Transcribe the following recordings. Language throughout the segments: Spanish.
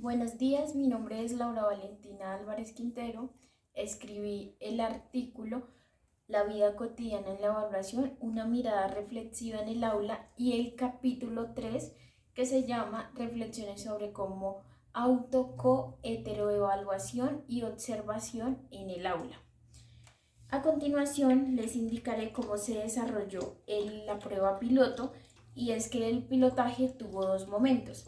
Buenos días, mi nombre es Laura Valentina Álvarez Quintero. Escribí el artículo La vida cotidiana en la evaluación, una mirada reflexiva en el aula y el capítulo 3 que se llama Reflexiones sobre cómo autoco-heteroevaluación y observación en el aula. A continuación les indicaré cómo se desarrolló la prueba piloto y es que el pilotaje tuvo dos momentos.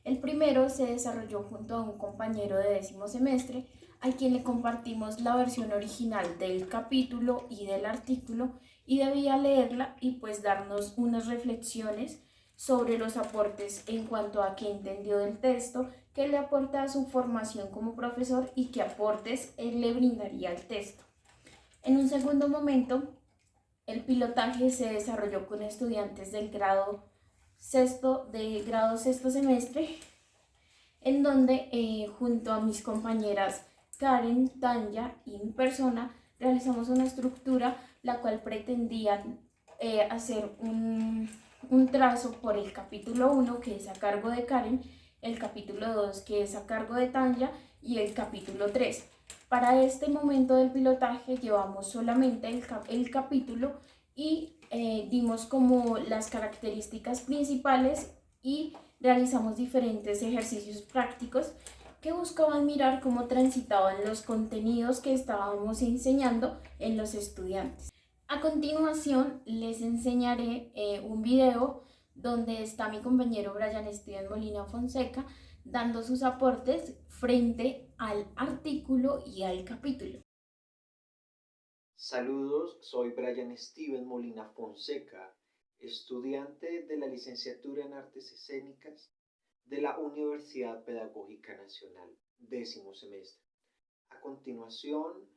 El primero se desarrolló junto a un compañero de décimo semestre, a quien le compartimos la versión original del capítulo y del artículo y debía leerla y pues darnos unas reflexiones sobre los aportes en cuanto a qué entendió del texto, qué le aporta a su formación como profesor y qué aportes él le brindaría al texto. En un segundo momento, el pilotaje se desarrolló con estudiantes del grado sexto semestre, en donde junto a mis compañeras Karen, Tanya y mi persona realizamos una estructura la cual pretendía hacer un trazo por el capítulo 1 que es a cargo de Karen, el capítulo 2 que es a cargo de Tanya y el capítulo 3. Para este momento del pilotaje llevamos solamente el capítulo y dimos como las características principales y realizamos diferentes ejercicios prácticos que buscaban mirar cómo transitaban los contenidos que estábamos enseñando en los estudiantes. A continuación les enseñaré un video donde está mi compañero Brian Steven Molina Fonseca dando sus aportes frente al artículo y al capítulo. Saludos, soy Brian Steven Molina Fonseca, estudiante de la licenciatura en Artes Escénicas de la Universidad Pedagógica Nacional, décimo semestre. A continuación,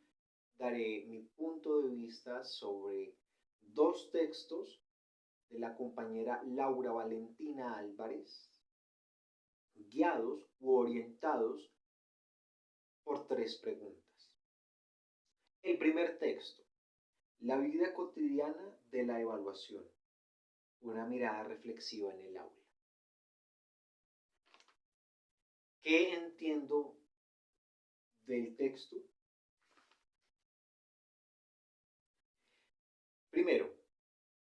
daré mi punto de vista sobre dos textos de la compañera Laura Valentina Álvarez, guiados u orientados por tres preguntas. El primer texto, la vida cotidiana de la evaluación, una mirada reflexiva en el aula. ¿Qué entiendo del texto? Primero,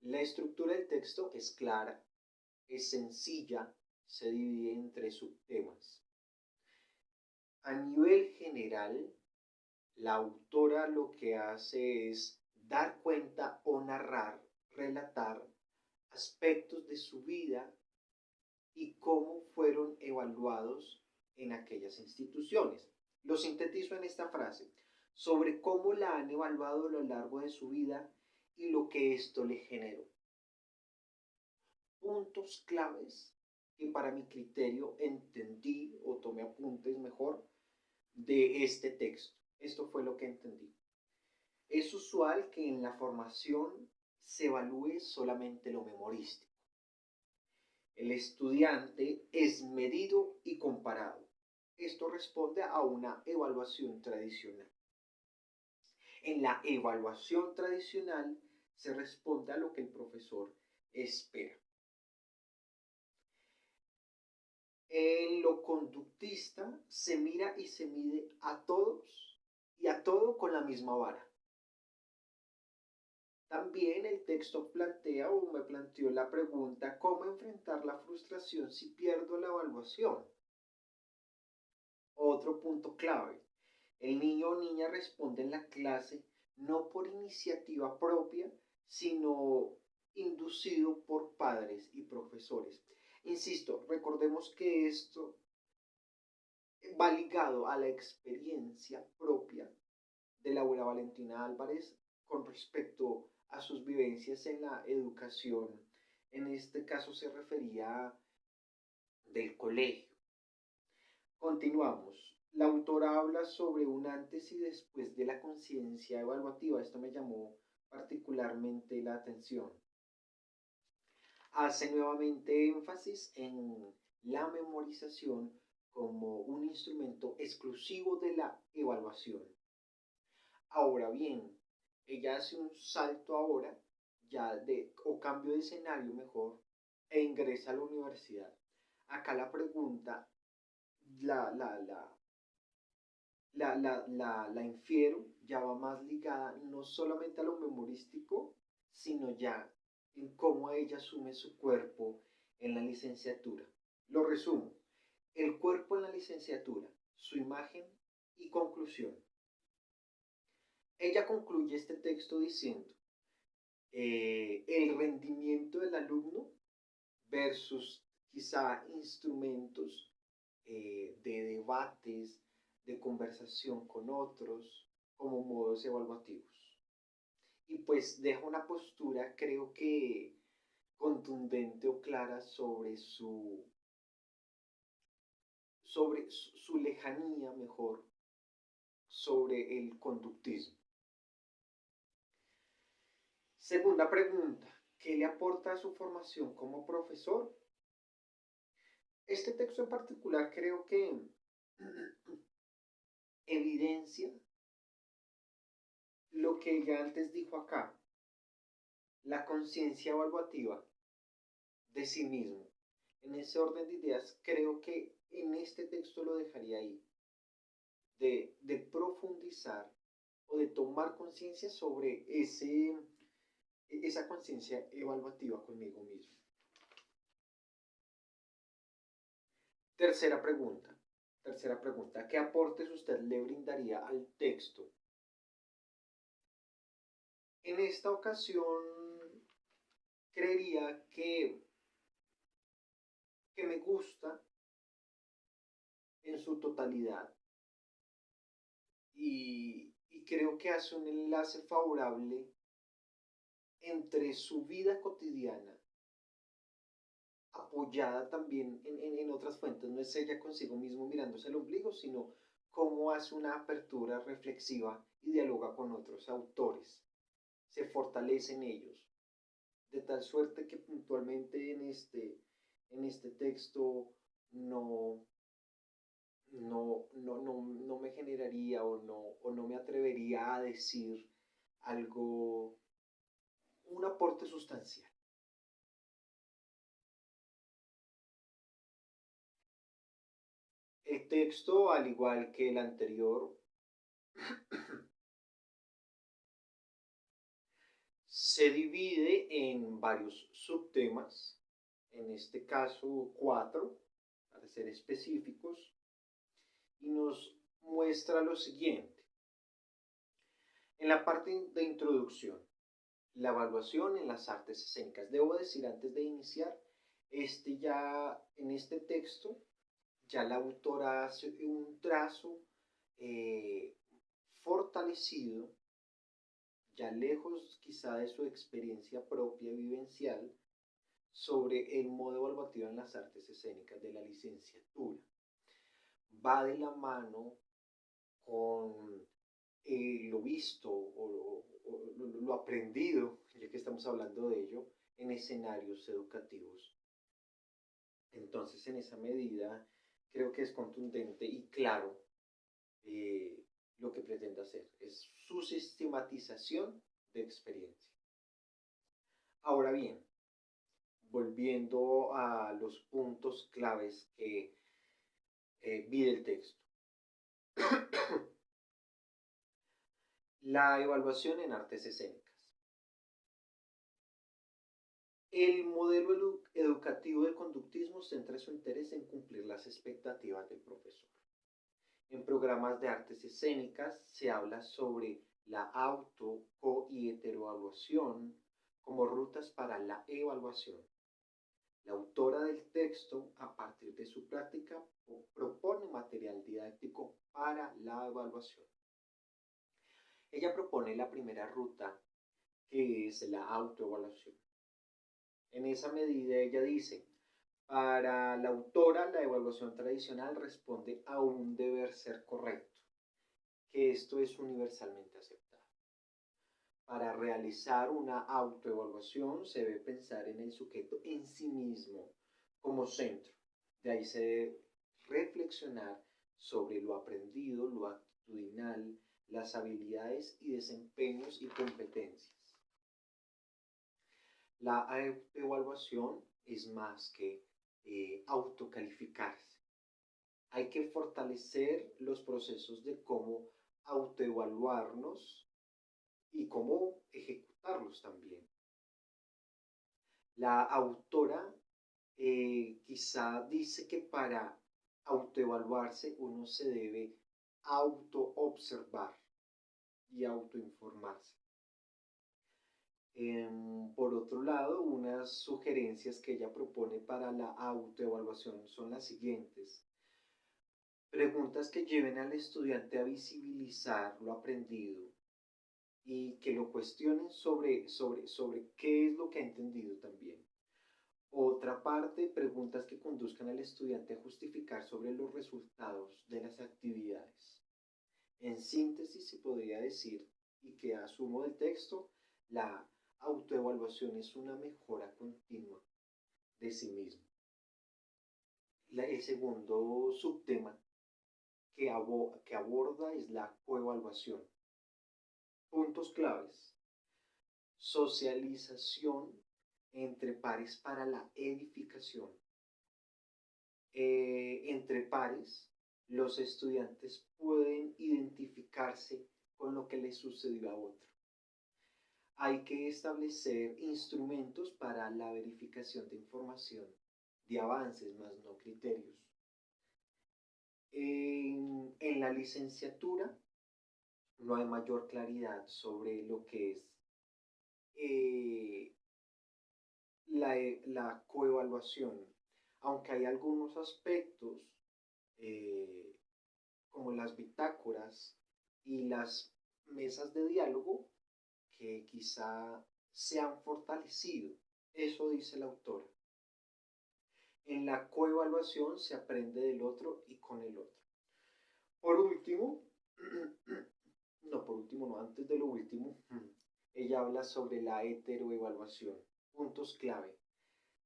la estructura del texto es clara, es sencilla, se divide en tres subtemas. A nivel general, la autora lo que hace es dar cuenta o narrar, relatar aspectos de su vida y cómo fueron evaluados en aquellas instituciones. Lo sintetizo en esta frase, sobre cómo la han evaluado a lo largo de su vida y lo que esto le generó. Puntos claves que para mi criterio entendí o tomé apuntes mejor de este texto. Esto fue lo que entendí. Es usual que en la formación se evalúe solamente lo memorístico. El estudiante es medido y comparado. Esto responde a una evaluación tradicional. En la evaluación tradicional se responde a lo que el profesor espera. En lo conductista se mira y se mide a todos y a todo con la misma vara. También el texto plantea o me planteó la pregunta, ¿cómo enfrentar la frustración si pierdo la evaluación? Otro punto clave, el niño o niña responde en la clase no por iniciativa propia, sino inducido por padres y profesores. Insisto, recordemos que esto va ligado a la experiencia propia de Laura Valentina Álvarez con respecto a sus vivencias en la educación. En este caso se refería del colegio. Continuamos. La autora habla sobre un antes y después de la conciencia evaluativa. Esto me llamó particularmente la atención. Hace nuevamente énfasis en la memorización como un instrumento exclusivo de la evaluación. Ahora bien, ella hace un salto ahora, o cambio de escenario mejor, e ingresa a la universidad. Acá la pregunta la, la, la, la infiero, ya va más ligada no solamente a lo memorístico, sino ya en cómo ella asume su cuerpo en la licenciatura. Lo resumo, el cuerpo en la licenciatura, su imagen y conclusión. Ella concluye este texto diciendo, el rendimiento del alumno versus quizá instrumentos de debates, de conversación con otros, como modos evaluativos. Y pues deja una postura, creo que contundente o clara sobre su lejanía, mejor, sobre el conductismo. Segunda pregunta, ¿qué le aporta a su formación como profesor? Este texto en particular creo que evidencia lo que ella antes dijo acá, la conciencia evaluativa de sí mismo. En ese orden de ideas, creo que en este texto lo dejaría ahí, de profundizar o de tomar conciencia sobre esa conciencia evaluativa conmigo mismo. Tercera pregunta. Tercera pregunta. ¿Qué aportes usted le brindaría al texto? En esta ocasión, creería que me gusta en su totalidad y creo que hace un enlace favorable entre su vida cotidiana, apoyada también en otras fuentes. No es ella consigo mismo mirándose el ombligo, sino cómo hace una apertura reflexiva y dialoga con otros autores. Se fortalece en ellos, de tal suerte que puntualmente en este texto no, no me generaría o no me atrevería a decir algo, un aporte sustancial. El texto, al igual que el anterior, se divide en varios subtemas, en este caso 4, para ser específicos, y nos muestra lo siguiente. En la parte de introducción, la evaluación en las artes escénicas. Debo decir antes de iniciar, en este texto, ya la autora hace un trazo fortalecido, ya lejos quizá de su experiencia propia vivencial, sobre el modo evaluativo en las artes escénicas de la licenciatura. Va de la mano con lo visto o lo aprendido, ya que estamos hablando de ello, en escenarios educativos. Entonces, en esa medida, creo que es contundente y claro lo que pretende hacer. Es su sistematización de experiencia. Ahora bien, volviendo a los puntos claves que vi del texto. La evaluación en artes escénicas. El modelo educativo de conductismo centra su interés en cumplir las expectativas del profesor. En programas de artes escénicas se habla sobre la auto, co y heteroevaluación como rutas para la evaluación. La autora del texto, a partir de su práctica, propone material didáctico para la evaluación. Ella propone la primera ruta, que es la autoevaluación. En esa medida ella dice, para la autora la evaluación tradicional responde a un deber ser correcto, que esto es universalmente aceptado. Para realizar una autoevaluación se debe pensar en el sujeto en sí mismo como centro. De ahí se debe reflexionar sobre lo aprendido, lo actitudinal, las habilidades y desempeños y competencias. La evaluación es más que autocalificarse. Hay que fortalecer los procesos de cómo autoevaluarnos y cómo ejecutarlos también. La autora quizá dice que para autoevaluarse uno se debe autoobservar y autoinformarse. Por otro lado, unas sugerencias que ella propone para la autoevaluación son las siguientes. Preguntas que lleven al estudiante a visibilizar lo aprendido y que lo cuestionen sobre qué es lo que ha entendido también. Otra parte, preguntas que conduzcan al estudiante a justificar sobre los resultados de las actividades. En síntesis, se podría decir, y que asumo del texto, la autoevaluación es una mejora continua de sí mismo. El segundo subtema que aborda es la coevaluación. Puntos claves. Socialización entre pares para la edificación. Entre pares, los estudiantes pueden identificarse con lo que le sucedió a otro. Hay que establecer instrumentos para la verificación de información, de avances, más no criterios. En la licenciatura no hay mayor claridad sobre lo que es eh, la coevaluación, aunque hay algunos aspectos eh, como las bitácoras y las mesas de diálogo que quizá se han fortalecido. Eso dice la autora. En la coevaluación se aprende del otro y con el otro. Por último, antes de lo último, ella habla sobre la heteroevaluación. Puntos clave.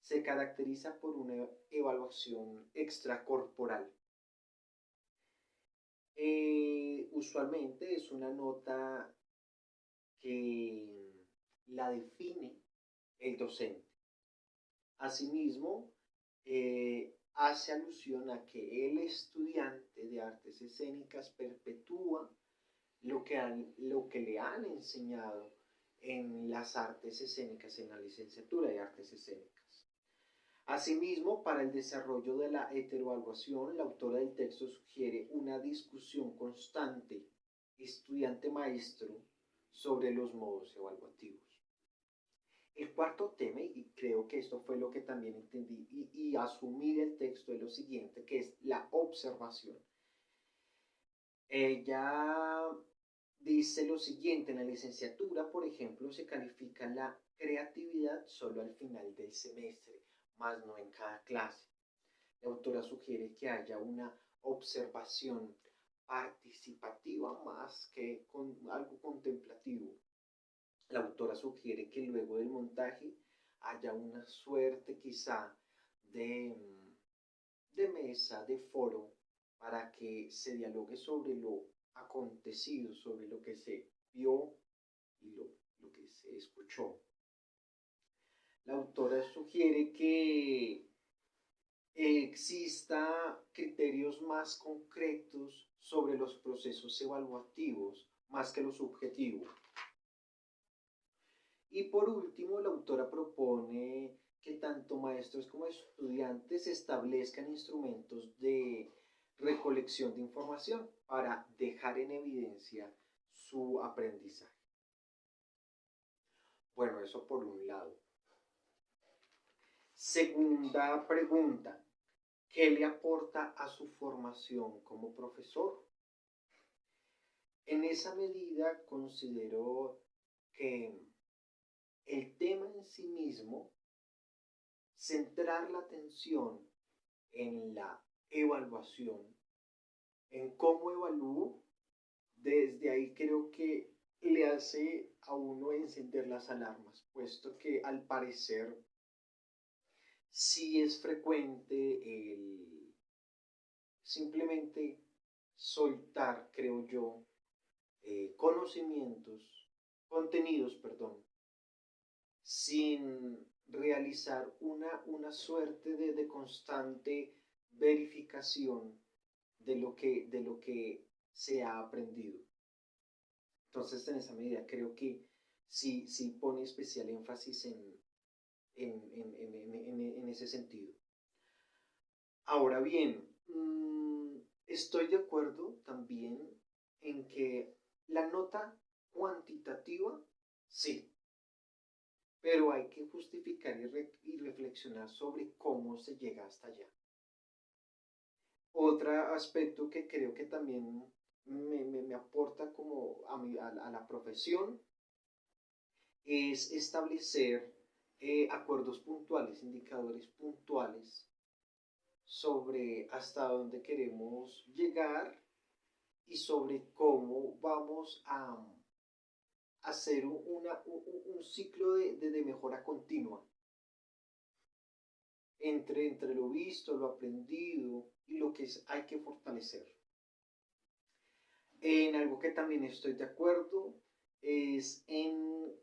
Se caracteriza por una evaluación extracorporal. Usualmente es una nota que la define el docente. Asimismo, hace alusión a que el estudiante de artes escénicas perpetúa lo que le han enseñado en las artes escénicas, en la licenciatura de artes escénicas. Asimismo, para el desarrollo de la heteroevaluación, la autora del texto sugiere una discusión constante estudiante-maestro sobre los modos evaluativos. El cuarto tema, y creo que esto fue lo que también entendí y asumí del texto, es lo siguiente, que es la observación. Ella dice lo siguiente: en la licenciatura, por ejemplo, se califica la creatividad solo al final del semestre, más no en cada clase. La autora sugiere que haya una observación participativa más que algo contemplativo. La autora sugiere que luego del montaje haya una suerte quizá de mesa, de foro, para que se dialogue sobre lo acontecido, sobre lo que se vio y lo que se escuchó. La autora sugiere que exista criterios más concretos sobre los procesos evaluativos más que los subjetivos. Y por último, la autora propone que tanto maestros como estudiantes establezcan instrumentos de recolección de información para dejar en evidencia su aprendizaje. Bueno, eso por un lado. Segunda pregunta: ¿qué le aporta a su formación como profesor? En esa medida considero que el tema en sí mismo, centrar la atención en la evaluación, en cómo evalúo, desde ahí creo que le hace a uno encender las alarmas, puesto que al parecer sí es frecuente el simplemente soltar, creo yo, contenidos, sin realizar una suerte de constante verificación de lo que se ha aprendido. Entonces, en esa medida, creo que sí pone especial énfasis en ese sentido. Ahora bien, estoy de acuerdo también en que la nota cuantitativa, sí, pero hay que justificar y reflexionar sobre cómo se llega hasta allá. Otro aspecto que creo que también me aporta como a la profesión es establecer acuerdos puntuales, indicadores puntuales sobre hasta dónde queremos llegar y sobre cómo vamos a hacer un ciclo de mejora continua entre lo visto, lo aprendido y lo que hay que fortalecer. En algo que también estoy de acuerdo es en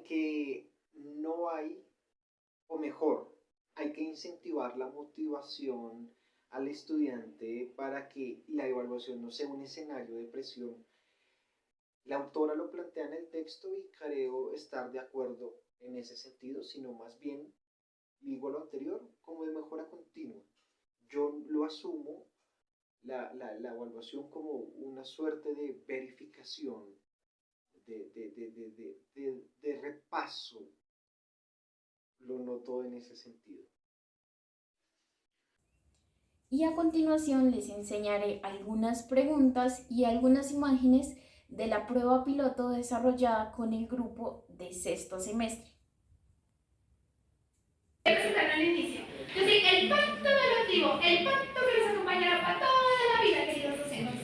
que no hay, o mejor, hay que incentivar la motivación al estudiante para que la evaluación no sea un escenario de presión. La autora lo plantea en el texto y creo estar de acuerdo en ese sentido, sino más bien, digo lo anterior, como de mejora continua. Yo lo asumo, la evaluación, como una suerte de verificación, de repaso. Lo noto en ese sentido. Y a continuación les enseñaré algunas preguntas y algunas imágenes de la prueba piloto desarrollada con el grupo de sexto semestre. Al inicio. Yo sí, el pacto evaluativo, el pacto que les acompañará para toda la vida, queridos docentes.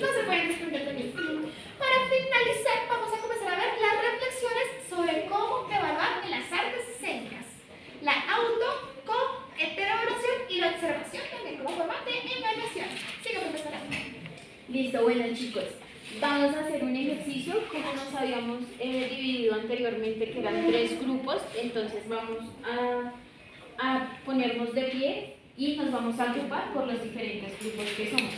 No se pueden desprender de mí. Para finalizar, vamos a comenzar a ver las reflexiones sobre cómo evaluar en las artes escénicas. La auto, heteroevaluación y la observación también como forma de evaluación. Sigue, profesora. Listo, bueno chicos, vamos a hacer un ejercicio como nos habíamos dividido anteriormente, que eran 3 grupos. Entonces vamos a ponernos de pie y nos vamos a agrupar por los diferentes grupos que somos.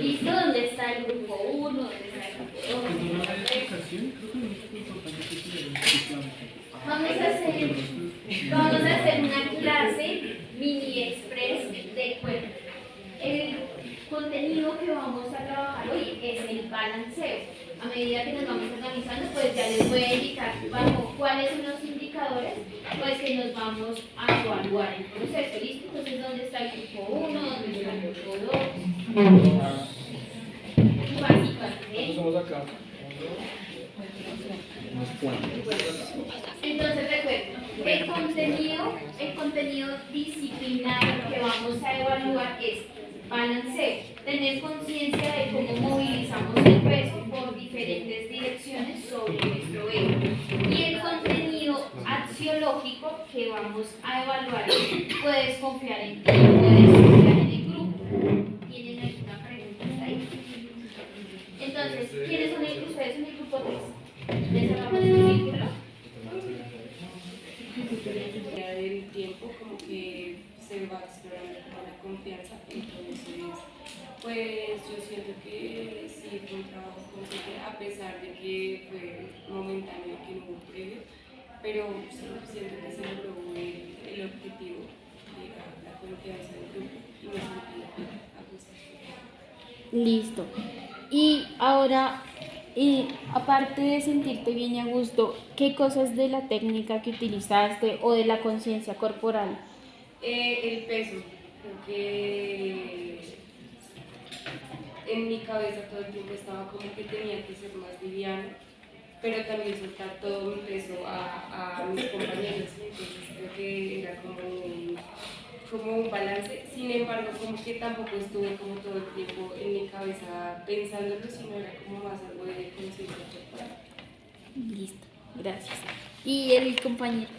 ¿Listo? ¿Dónde está el grupo 1? ¿Dónde está el grupo 2? Vamos a hacer una clase mini express de cuerpo. El contenido que vamos a trabajar hoy es el balanceo. A medida que nos vamos organizando, pues ya les voy a indicar bajo cuáles son los indicadores pues que nos vamos a evaluar el proceso. ¿Listo? Entonces, ¿dónde está el grupo 1? ¿Dónde está el grupo 2? Entonces recuerden, el contenido disciplinario que vamos a evaluar es balanceo, tener conciencia de cómo movilizamos el peso por diferentes direcciones sobre nuestro eje. Y el contenido axiológico que vamos a evaluar es: puedes confiar en ti, puedes confiar en el grupo. ¿Tienen alguna pregunta ahí? Entonces, ¿quiénes son ustedes en el grupo 3? ¿Les cerramos el círculo? Del tiempo como que se va explorando con la confianza, entonces pues yo siento que sí fue un trabajo consciente, a pesar de que fue momentáneo, que no hubo previo, pero sí, siento que se logró el objetivo de la confianza del grupo y me sentí a pesar. Listo. Y ahora, aparte de sentirte bien y a gusto, ¿qué cosas de la técnica que utilizaste o de la conciencia corporal? El peso, creo que en mi cabeza todo el tiempo estaba como que tenía que ser más liviano, pero también soltar todo mi peso a mis compañeros, entonces creo que era como un balance. Sin embargo, como que tampoco estuve como todo el tiempo en mi cabeza pensándolo, sino era como más algo de conciencia corporal. Listo, gracias. ¿Y el compañero?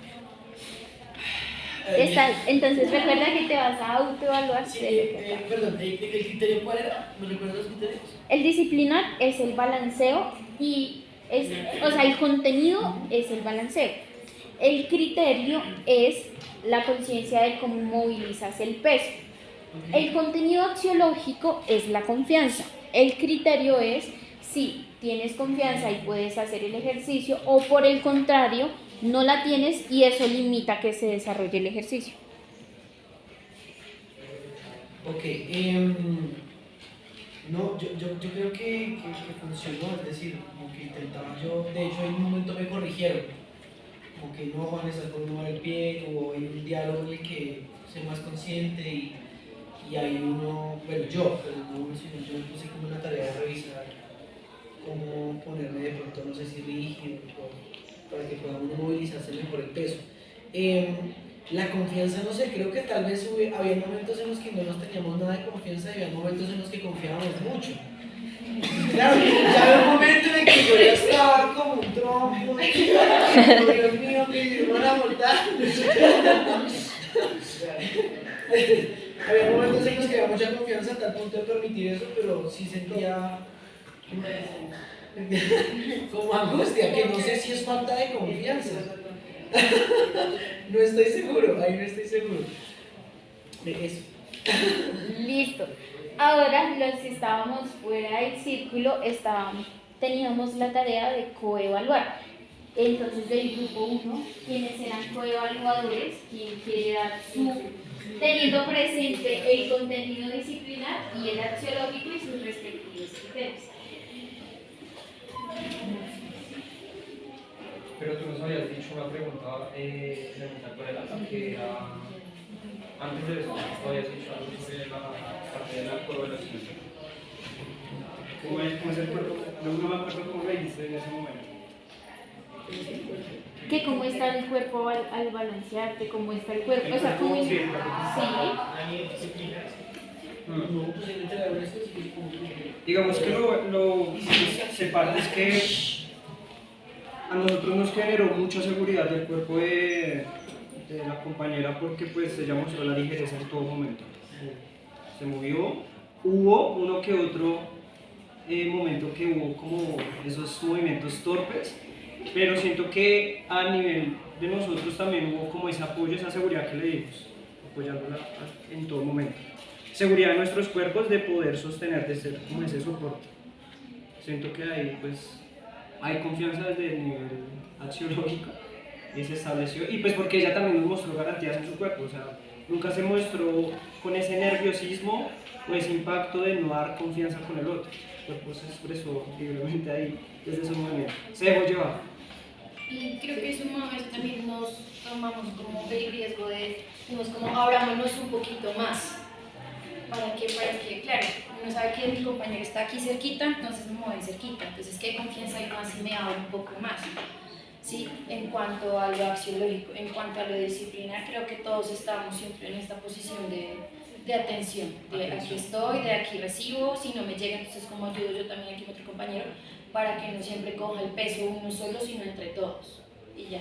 Entonces recuerda que te vas a autoevaluar Sí, de lo que acabas. perdón, ¿el criterio cuál era? ¿Me recuerdas los criterios? El disciplinar es el balanceo y o sea, el contenido es el balanceo. El criterio es la conciencia de cómo movilizas el peso. El contenido axiológico es la confianza. El criterio es si tienes confianza y puedes hacer el ejercicio o por el contrario no la tienes y eso limita que se desarrolle el ejercicio. Ok, no, yo creo que funcionó, es decir, como que intentaba yo, de hecho en un momento me corrigieron, como que no, Juan, estás poniendo mal el pie, como hay un diálogo en el que soy más consciente y hay uno, bueno, yo, pero no uno, sino yo me puse como una tarea de revisar cómo ponerme de pronto, no sé si rígido, para que pueda uno movilizarse mejor el peso. La confianza, no sé, creo que tal vez había momentos en los que no nos teníamos nada de confianza y había momentos en los que confiábamos mucho. Claro, ya había un momento en el que yo ya estaba como un trompo, Dios mío, que me van a montar. Había momentos en los que había mucha confianza a tal punto de permitir eso, pero sí sentía como angustia, que no sé si es falta de confianza. No estoy seguro, ahí no estoy seguro de eso. Listo. Ahora los que estábamos fuera del círculo teníamos la tarea de coevaluar. Entonces del grupo 1, quienes eran coevaluadores, quien quiere dar teniendo presente el contenido disciplinar y el axiológico y sus respectivos criterios. Pero tú nos habías dicho una pregunta elemental por el alta que era, antes de eso, tú habías dicho algo sobre la parte de la correlación. ¿Cómo es el cuerpo? No me acuerdo cómo lo dijiste en ese momento. Que cómo está el cuerpo al balancearte, cómo está el cuerpo, o sea, cómo... Sí. No, pues el entrenador es como Digamos que lo se parte es que a nosotros nos generó mucha seguridad del cuerpo de la compañera porque pues ella mostró la ligereza en todo momento. Se movió, hubo uno que otro momento que hubo como esos movimientos torpes, pero siento que a nivel de nosotros también hubo como ese apoyo, esa seguridad que le dimos, apoyándola en todo momento. Seguridad de nuestros cuerpos de poder sostener, de ser como ese soporte. Siento que ahí pues hay confianza desde el nivel axiológico y se estableció, y pues porque ella también nos mostró garantías en su cuerpo, o sea, nunca se mostró con ese nerviosismo o ese impacto de no dar confianza con el otro. El cuerpo se expresó libremente ahí desde ese momento, se dejó llevar. Y creo que eso también nos tomamos como el riesgo de, digamos, como abrámonos un poquito más. Para que, claro, uno sabe que mi compañero está aquí cerquita, entonces me mueve cerquita, entonces qué confianza hay más si me abro un poco más. ¿Sí? En cuanto a lo axiológico, en cuanto a lo disciplinar, creo que todos estamos siempre en esta posición de atención, de aquí estoy, de aquí recibo, si no me llega, entonces como ayudo yo también aquí a otro compañero, para que no siempre coja el peso uno solo, sino entre todos, y ya.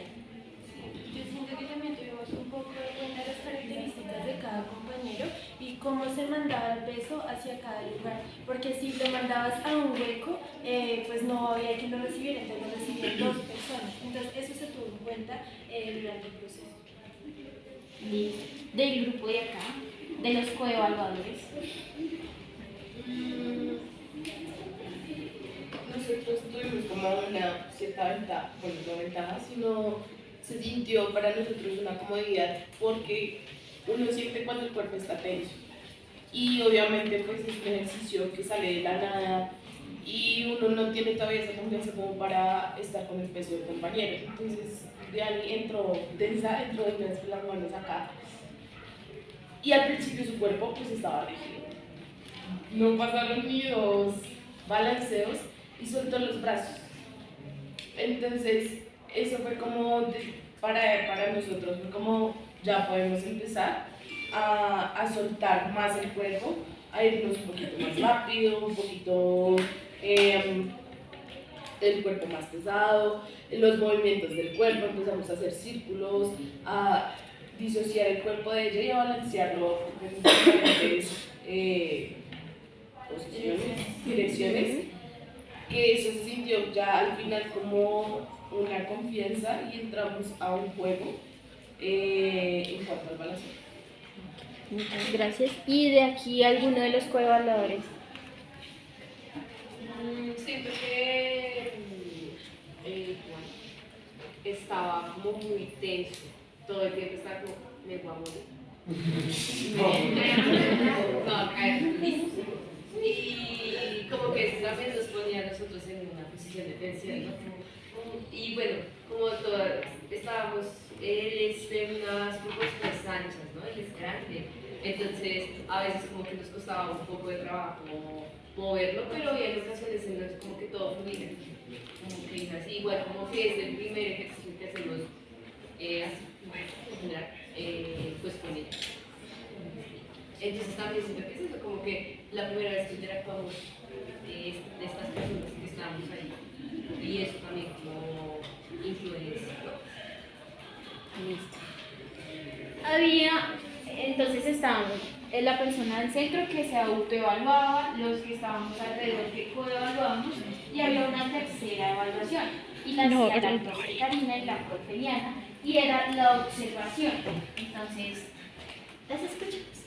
Yo siento que también tuvimos un poco en cuenta las características de cada compañero y cómo se mandaba el peso hacia cada lugar, porque si lo mandabas a un hueco, pues no había quien lo recibiera, entonces lo recibían dos personas, entonces eso se tuvo en cuenta durante el proceso. Del grupo de acá, de los coevaluadores. Nosotros tuvimos como una cierta ventaja, bueno, no ventaja, sino se sintió para nosotros una comodidad porque uno siente cuando el cuerpo está tenso y obviamente pues es un ejercicio que sale de la nada y uno no tiene todavía esa confianza como para estar con el peso del compañero, entonces de ahí entró tensa, entró de las manos acá y al principio su cuerpo pues estaba rígido, no pasaron ni dos balanceos y soltó los brazos. Entonces, eso fue como para nosotros, fue como ya podemos empezar a soltar más el cuerpo, a irnos un poquito más rápido, un poquito el cuerpo más pesado, los movimientos del cuerpo, empezamos a hacer círculos, disociar el cuerpo de ella y a balancearlo en diferentes posiciones, direcciones, que eso se sintió ya al final como una confianza y entramos a un juego en cuanto al balanceo. Muchas gracias. ¿Y de aquí alguno de los coevaluadores? Siento que estaba como muy tenso. Todo el tiempo estaba como, me voy a morir. No, y como que eso también nos ponía a nosotros en una posición de tensión, ¿no? Y bueno, como todas estábamos, él es de unas proporciones anchas, ¿no? Él es grande, entonces a veces como que nos costaba un poco de trabajo moverlo, pero había en ocasiones en las como que todo fluía, como que es así, igual como que es el primer ejercicio que hacemos así, en general, pues con ella. Entonces también siento que es eso, como que la primera vez que interactuamos de estas personas que estábamos ahí, y eso también como influencia. Entonces estábamos la persona del centro que se autoevaluaba, los que estábamos alrededor que coevaluábamos, y había una tercera evaluación, y la hacía la profe Karina y la profe Liana, y era la observación. Entonces, ¿las escuchamos?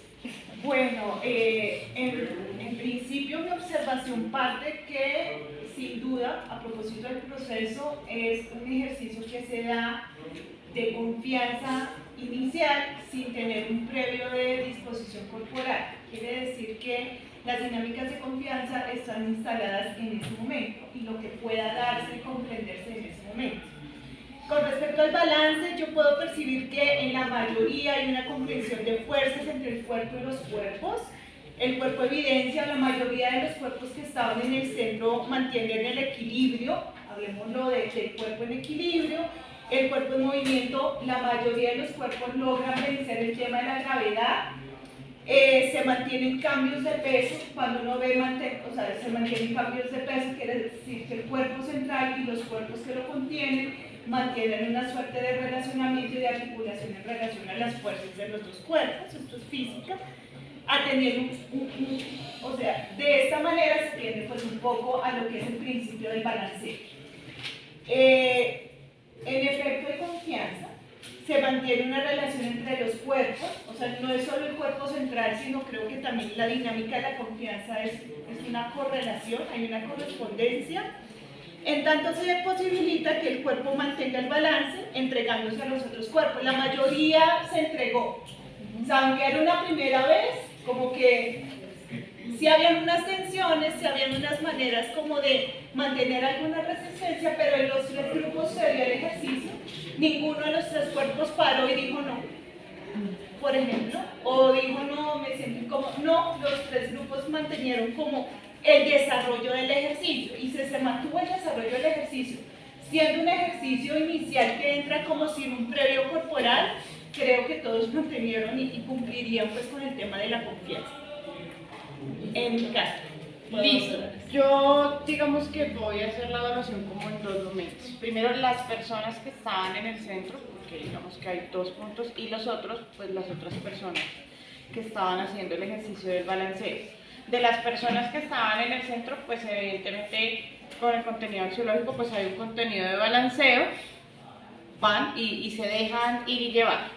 Bueno, en principio mi observación parte que, sin duda, a propósito del proceso, es un ejercicio que se da de confianza inicial sin tener un previo de disposición corporal. Quiere decir que las dinámicas de confianza están instaladas en ese momento y lo que pueda darse y comprenderse en ese momento. Con respecto al balance, yo puedo percibir que en la mayoría hay una comprensión de fuerzas entre el cuerpo y los cuerpos. El cuerpo evidencia, la mayoría de los cuerpos que estaban en el centro mantienen el equilibrio, hablemoslo del cuerpo en equilibrio. El cuerpo en movimiento, la mayoría de los cuerpos logran vencer el tema de la gravedad. Se mantienen cambios de peso, cuando uno ve, se mantienen cambios de peso, quiere decir que el cuerpo central y los cuerpos que lo contienen mantienen una suerte de relacionamiento y de articulación en relación a las fuerzas de los dos cuerpos, esto es física, a tener o sea, de esta manera se tiende pues un poco a lo que es el principio del balanceo. En efecto de confianza, se mantiene una relación entre los cuerpos, o sea, no es solo el cuerpo central, sino creo que también la dinámica de la confianza es una correlación, hay una correspondencia. En tanto se posibilita que el cuerpo mantenga el balance entregándose a los otros cuerpos. La mayoría se entregó. Saben que era una primera vez, como que sí habían unas tensiones, sí habían unas maneras como de mantener alguna resistencia, pero en los tres grupos se dio el ejercicio. Ninguno de los tres cuerpos paró y dijo no, por ejemplo, o dijo no, me siento incómodo. No, los tres grupos mantenieron como el desarrollo del ejercicio y se mantuvo el desarrollo del ejercicio. Siendo un ejercicio inicial que entra como sin un previo corporal, creo que todos mantenieron y cumplirían pues con el tema de la confianza. En mi caso. Listo. Yo digamos que voy a hacer la evaluación como en dos momentos. Primero las personas que estaban en el centro, porque digamos que hay 2 puntos, y los otros, pues las otras personas que estaban haciendo el ejercicio del balanceo. De las personas que estaban en el centro, pues evidentemente con el contenido axiológico pues hay un contenido de balanceo, van y se dejan ir y llevar,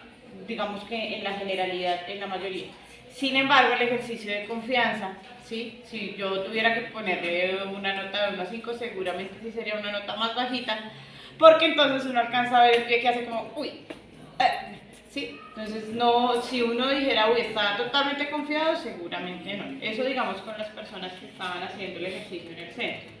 digamos que en la generalidad, en la mayoría. Sin embargo, el ejercicio de confianza, ¿sí? Si yo tuviera que ponerle una nota de 1 a 5, seguramente sí sería una nota más bajita, porque entonces uno alcanza a ver el pie que hace como, uy, ¿sí? Entonces, no, si uno dijera, uy, está totalmente confiado, seguramente no. Eso, digamos, con las personas que estaban haciendo el ejercicio en el centro.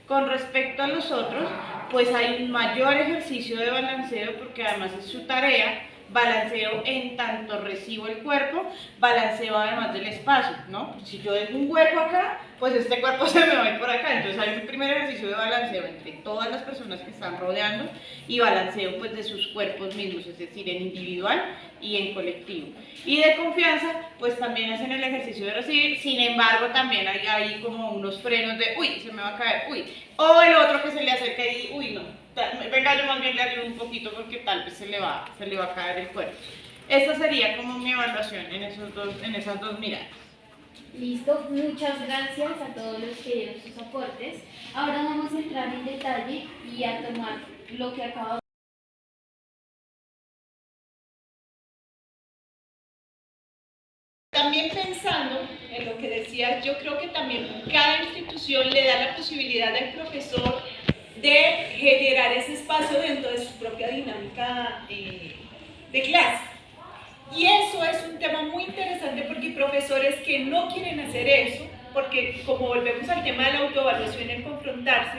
Con respecto a los otros, pues hay un mayor ejercicio de balanceo, porque además es su tarea, balanceo en tanto recibo el cuerpo, balanceo además del espacio, ¿no? Si yo dejo un hueco acá, pues este cuerpo se me va a ir por acá. Entonces hay un primer ejercicio de balanceo entre todas las personas que están rodeando y balanceo pues de sus cuerpos mismos, es decir, en individual y en colectivo. Y de confianza, pues también hacen el ejercicio de recibir, sin embargo también hay ahí como unos frenos de, uy, se me va a caer, uy, o el otro que se le acerca y, uy, no. Venga, yo más bien le ayudo un poquito porque tal vez se le va a caer el cuerpo. Esta sería como mi evaluación en esas dos miradas. Listo, muchas gracias a todos los que dieron sus aportes. Ahora vamos a entrar en detalle y a tomar lo que acabo. También pensando en lo que decías, yo creo que también cada institución le da la posibilidad al profesor de generar ese espacio dentro de su propia dinámica de clase. Y eso es un tema muy interesante porque hay profesores que no quieren hacer eso, porque como volvemos al tema de la autoevaluación, en confrontarse,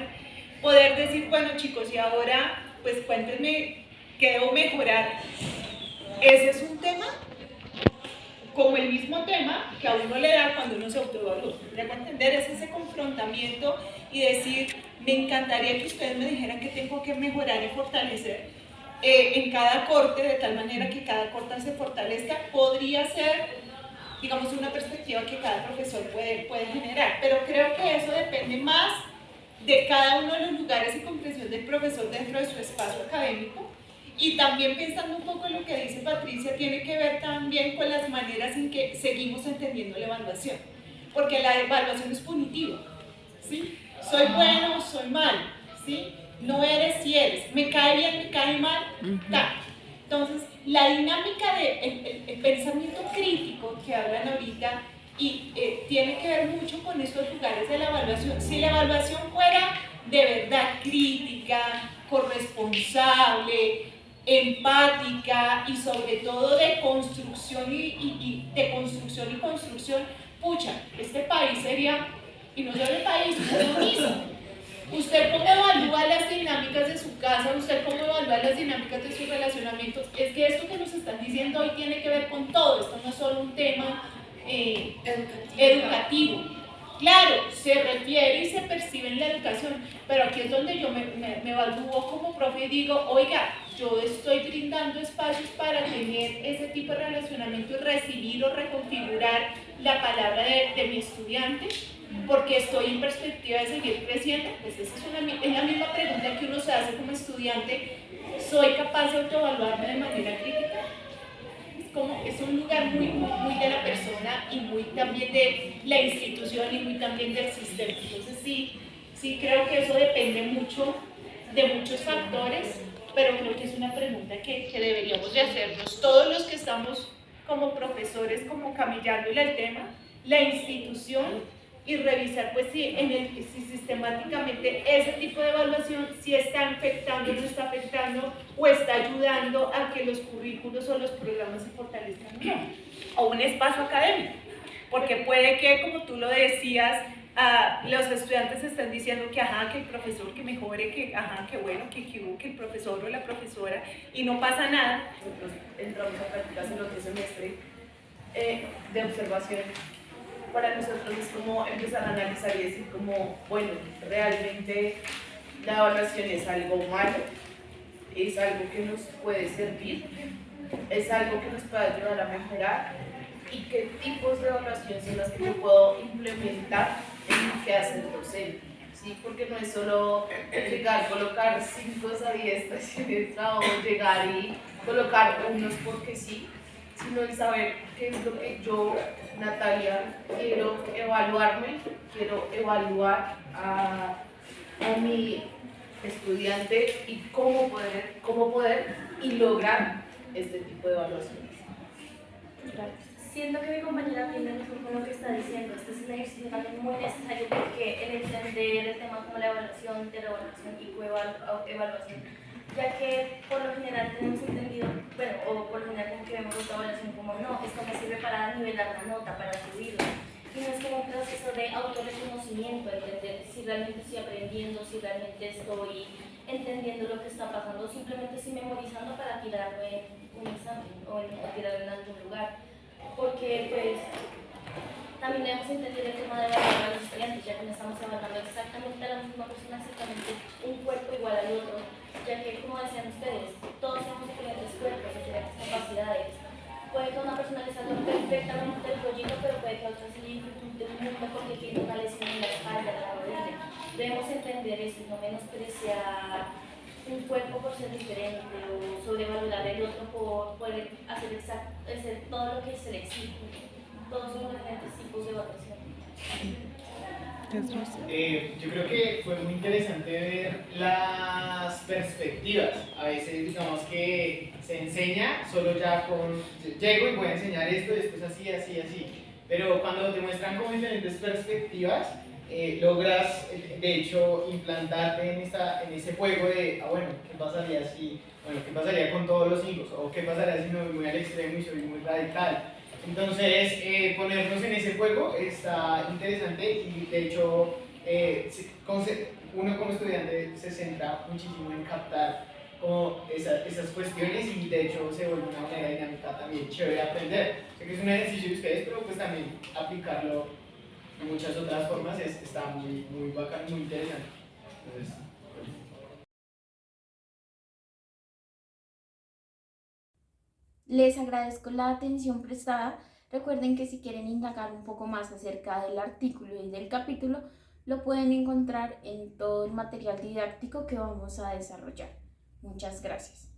poder decir, bueno chicos, y ahora pues cuéntenme qué debo mejorar. Ese es un tema como el mismo tema que a uno le da cuando uno se autoevalúa. Debo entender es ese confrontamiento y decir, me encantaría que ustedes me dijeran qué tengo que mejorar y fortalecer en cada corte, de tal manera que cada corte se fortalezca. Podría ser, digamos, una perspectiva que cada profesor puede generar, pero creo que eso depende más de cada uno de los lugares y comprensión del profesor dentro de su espacio académico. Y también pensando un poco en lo que dice Patricia, tiene que ver también con las maneras en que seguimos entendiendo la evaluación, porque la evaluación es punitiva, ¿sí? Soy bueno, soy malo, ¿sí? No eres si eres, me cae bien, me cae mal, tal. Entonces, la dinámica el pensamiento crítico que hablan ahorita y tiene que ver mucho con estos lugares de la evaluación. Si la evaluación fuera de verdad crítica, corresponsable, empática y sobre todo de construcción y construcción, pucha, este país sería, y no solo el país, uno mismo. Usted cómo evalúa las dinámicas de su casa, usted cómo evalúa las dinámicas de sus relacionamientos. Es que esto que nos están diciendo hoy tiene que ver con todo, esto no es solo un tema educativo. Claro, se refiere y se percibe en la educación, pero aquí es donde yo me evalúo como profe y digo, oiga, yo estoy brindando espacios para tener ese tipo de relacionamiento y recibir o reconfigurar la palabra de mi estudiante, porque estoy en perspectiva de seguir creciendo. Pues esa es la misma pregunta que uno se hace como estudiante. ¿Soy capaz de autoevaluarme de manera crítica? Es un lugar muy de la persona y muy también de la institución y muy también del sistema. Entonces sí creo que eso depende mucho de muchos factores, pero creo que es una pregunta que deberíamos de hacernos todos los que estamos como profesores, como camillándole el tema, la institución, y revisar pues si sistemáticamente ese tipo de evaluación si está afectando, no está afectando o está ayudando a que los currículos o los programas se fortalezcan, o un espacio académico, porque puede que, como tú lo decías, los estudiantes están diciendo que ajá, que el profesor que mejore, que ajá, que bueno, que el profesor o la profesora, y no pasa nada. Nosotros entramos a prácticas en otro semestre de observación. Para nosotros es como empezar a analizar y decir como, bueno, realmente la evaluación es algo malo, es algo que nos puede servir, es algo que nos puede ayudar a mejorar, y qué tipos de evaluación son las que yo puedo implementar en lo que hace el docente, ¿sí? Porque no es solo llegar, colocar 5 a 10 o llegar y colocar unos porque sí, sino el saber qué es lo que yo, Natalia, quiero evaluarme, quiero evaluar a mi estudiante y cómo poder y lograr este tipo de evaluaciones. Gracias. Siento que mi compañera tiene mejor con lo que está diciendo. Este es un ejercicio también muy necesario porque el entender el tema como la evaluación, evaluación y coevaluación, ya que por lo general tenemos entendido, bueno, o por lo general como que vemos la evaluación como no, esto me sirve para nivelar la nota, para subirla. Y no es como un proceso de autorreconocimiento, entender si realmente estoy aprendiendo, si realmente estoy entendiendo lo que está pasando, o simplemente estoy memorizando para tirarlo en un examen o tirarlo en algún lugar. Porque pues también debemos entender el tema de evaluar a los estudiantes, ya que no estamos evaluando exactamente a la misma persona, exactamente un cuerpo igual al otro, ya que como decían ustedes, todos tenemos diferentes cuerpos, diferentes capacidades. Puede que a una persona le salga perfectamente el pollito, pero puede que a otra se le dificulte mucho porque tiene una lesión en la espalda, en la rodilla. Debemos entender eso y no menospreciar un cuerpo por ser diferente o sobrevalorar el otro por poder hacer todo lo que se le exige. Todos son diferentes tipos de evaluación. Yo creo que fue muy interesante ver las perspectivas. A veces digamos que se enseña solo ya con, llego y voy a enseñar esto, después así, así, así. Pero cuando te muestran como diferentes perspectivas, logras de hecho implantarte en ese juego de, bueno, ¿qué pasaría si, bueno, qué pasaría con todos los hijos? O ¿qué pasaría si me voy muy al extremo y soy muy radical? Entonces, ponernos en ese juego está interesante y de hecho uno como estudiante se centra muchísimo en captar como esas cuestiones y de hecho se vuelve una manera dinámica también chévere de aprender. Sé que es un ejercicio de ustedes, pero pues también aplicarlo de muchas otras formas está muy, muy bacán, muy interesante. Entonces, Les agradezco la atención prestada. Recuerden que si quieren indagar un poco más acerca del artículo y del capítulo, lo pueden encontrar en todo el material didáctico que vamos a desarrollar. Muchas gracias.